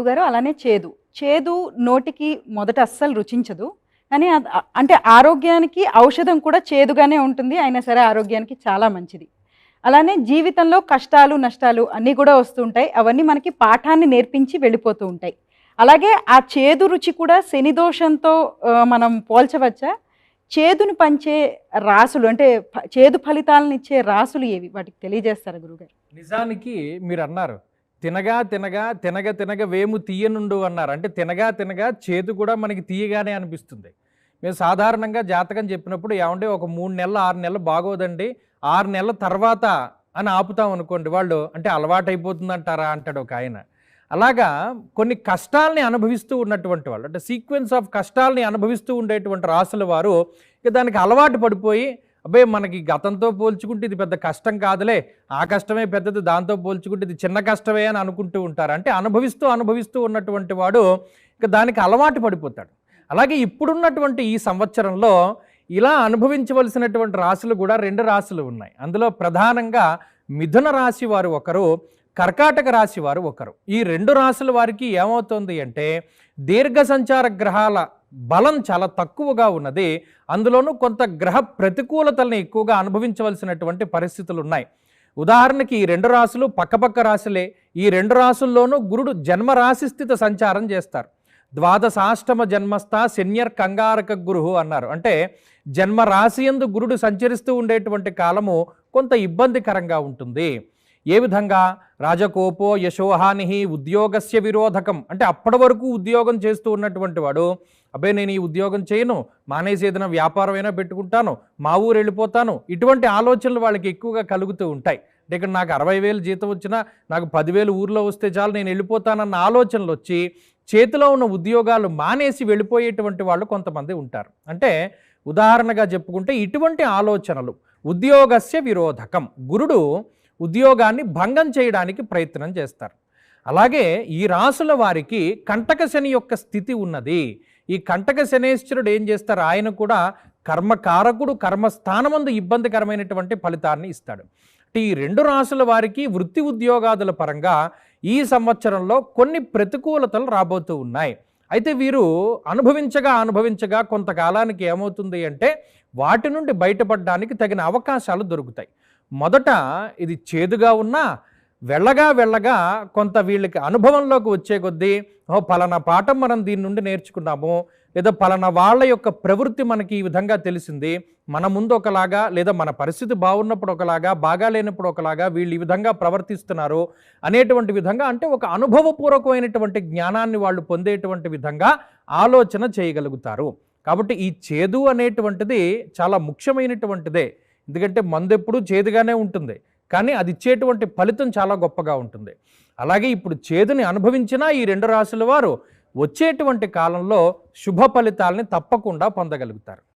గారు అలానే చేదు. చేదు నోటికి మొదట అస్సలు రుచించదు. కానీ అంటే ఆరోగ్యానికి ఔషధం కూడా చేదుగానే ఉంటుంది. అయినా సరే ఆరోగ్యానికి చాలా మంచిది. అలానే జీవితంలో కష్టాలు, నష్టాలు అన్నీ కూడా వస్తుంటాయి. అవన్నీ మనకి పాఠాన్ని నేర్పించి వెళ్ళిపోతూ ఉంటాయి. అలాగే ఆ చేదు రుచి కూడా శని దోషంతో మనం పోల్చవచ్చా? చేదుని పంచే రాసులు అంటే చేదు ఫలితాలనిచ్చే రాసులు ఏవి? వాటికి తెలియజేస్తారా గురువుగారు? నిజానికి మీరన్నారు. తినగా తినగా తినగ తినగ వేము తీయనుండు అన్నారు. అంటే తినగా తినగా చేదు కూడా మనకి తీయగానే అనిపిస్తుంది. మేము సాధారణంగా జాతకం చెప్పినప్పుడు ఏమంటే ఒక 3 నెలలు 6 నెలలు బాగోదండి, 6 నెలల తర్వాత అని ఆపుతాం అనుకోండి. వాళ్ళు అంటే అలవాటైపోతుందంటారా అంటాడు ఒక ఆయన. అలాగా కొన్ని కష్టాలని అనుభవిస్తూ ఉన్నటువంటి వాళ్ళు, అంటే సీక్వెన్స్ ఆఫ్ కష్టాలని అనుభవిస్తూ ఉండేటువంటి రాసుల వారు ఇక దానికి అలవాటు పడిపోయి, అబ్బాయి మనకి గతంతో పోల్చుకుంటే ఇది పెద్ద కష్టం కాదులే, ఆ కష్టమే పెద్దది, దాంతో పోల్చుకుంటే ఇది చిన్న కష్టమే అని అనుకుంటూ ఉంటారు. అంటే అనుభవిస్తూ ఉన్నటువంటి వాడు ఇక దానికి అలవాటు పడిపోతాడు. అలాగే ఇప్పుడున్నటువంటి ఈ సంవత్సరంలో ఇలా అనుభవించవలసినటువంటి రాశులు కూడా 2 రాశులు ఉన్నాయి. అందులో ప్రధానంగా మిథున రాశి వారు ఒకరు, కర్కాటక రాశి వారు ఒకరు. ఈ 2 రాశుల వారికి ఏమవుతుంది అంటే దీర్ఘ సంచార గ్రహాల బలం చాలా తక్కువగా ఉన్నది. అందులోనూ కొంత గ్రహ ప్రతికూలతల్ని ఎక్కువగా అనుభవించవలసినటువంటి పరిస్థితులు ఉన్నాయి. ఉదాహరణకి ఈ 2 రాశులు పక్కపక్క రాశులే. ఈ 2 రాశుల్లోనూ గురుడు జన్మరాశి స్థిత సంచారం చేస్తారు. ద్వాదశాష్టమ జన్మస్థ శన్యర్ కంగారక గురువు అన్నారు. అంటే జన్మరాశి యందు గురుడు సంచరిస్తూ ఉండేటువంటి కాలము కొంత ఇబ్బందికరంగా ఉంటుంది. ఏ విధంగా? రాజకోపో యశోహాని ఉద్యోగస్య విరోధకం. అంటే అప్పటి వరకు ఉద్యోగం చేస్తూ ఉన్నటువంటి వాడు, అబ్బాయి నేను ఈ ఉద్యోగం చేయను, మానేసి ఏదైనా వ్యాపారమైనా పెట్టుకుంటాను, మా ఊరు వెళ్ళిపోతాను, ఇటువంటి ఆలోచనలు వాళ్ళకి ఎక్కువగా కలుగుతూ ఉంటాయి. అంటే ఇక్కడ నాకు 60,000 జీతం వచ్చినా నాకు 10,000 ఊర్లో వస్తే చాలు నేను వెళ్ళిపోతానన్న ఆలోచనలు వచ్చి చేతిలో ఉన్న ఉద్యోగాలు మానేసి వెళ్ళిపోయేటువంటి వాళ్ళు కొంతమంది ఉంటారు. అంటే ఉదాహరణగా చెప్పుకుంటే ఇటువంటి ఆలోచనలు ఉద్యోగస్య విరోధకం. గురుడు ఉద్యోగాన్ని భంగం చేయడానికి ప్రయత్నం చేస్తారు. అలాగే ఈ రాసుల వారికి కంటక శని యొక్క స్థితి ఉన్నది. ఈ కంటక శనేశ్వరుడు ఏం చేస్తారు? ఆయన కూడా కర్మకారకుడు, కర్మస్థానమందు ఇబ్బందికరమైనటువంటి ఫలితాన్ని ఇస్తాడు. అంటే ఈ 2 రాసుల వారికి వృత్తి ఉద్యోగాదుల పరంగా ఈ సంవత్సరంలో కొన్ని ప్రతికూలతలు రాబోతూ ఉన్నాయి. అయితే వీరు అనుభవించగా కొంతకాలానికి ఏమవుతుంది అంటే వాటి నుండి బయటపడడానికి తగిన అవకాశాలు దొరుకుతాయి. మొదట ఇది చేదుగా ఉన్నా వెళ్ళగా కొంత వీళ్ళకి అనుభవంలోకి వచ్చే కొద్దీ పలానా పాఠం మనం దీని నుండి నేర్చుకున్నాము, లేదా పలానా వాళ్ళ యొక్క ప్రవృత్తి మనకి ఈ విధంగా తెలిసింది, మన ముందు ఒకలాగా లేదా మన పరిస్థితి బాగున్నప్పుడు ఒకలాగా, బాగా లేనప్పుడు ఒకలాగా వీళ్ళు ఈ విధంగా ప్రవర్తిస్తున్నారు అనేటువంటి విధంగా, అంటే ఒక అనుభవపూర్వకమైనటువంటి జ్ఞానాన్ని వాళ్ళు పొందేటువంటి విధంగా ఆలోచన చేయగలుగుతారు. కాబట్టి ఈ చేదు అనేటువంటిది చాలా ముఖ్యమైనటువంటిదే. ఎందుకంటే మందు ఎప్పుడూ చేదుగానే ఉంటుంది, కానీ అది ఇచ్చేటువంటి ఫలితం చాలా గొప్పగా ఉంటుంది. అలాగే ఇప్పుడు చేదుని అనుభవించినా ఈ 2 రాశుల వారు వచ్చేటువంటి కాలంలో శుభ ఫలితాలని తప్పకుండా పొందగలుగుతారు.